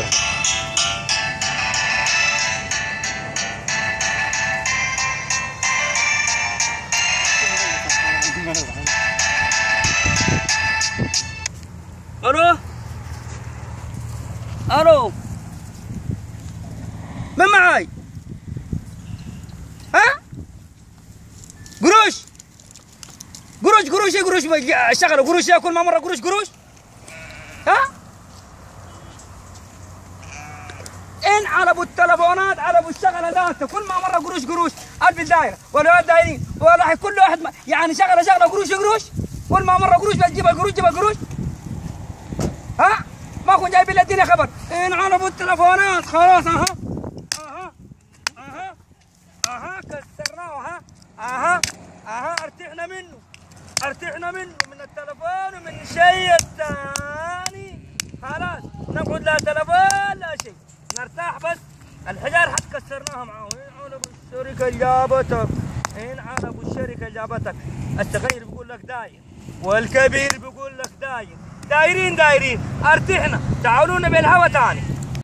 خلاص. الو الو، من معاي؟ ها؟ قروش قروش قروش يا قروش، شغلوا قروش ياكل ما مره قروش قروش. ها؟ ان علبوا التلفونات علبوا الشغله ذاته، كل ما مره قروش قروش، الف دايره ولا دايرين ولا كل واحد يعني شغله قروش قروش، كل ما مره قروش بتجيب القروش جيب القروش. ها؟ ما كنت جايبين الدنيا خبر، ان علبوا التلفونات خلاص. اها اها اها اها كسرناه. اها اها ارتحنا منه من التلفون ومن الشيء الثاني. خلاص نقعد لا تلفون لا شيء، نرتاح بس. الحجار حتى كسرناها معاهم. ان علبوا الشركه جابتك، ان علبوا الشركه جابتك. الصغير بيقول لك داير والكبير بيقول لك داير. دايرين ارتحنا، تعالونا بالهوا تاني.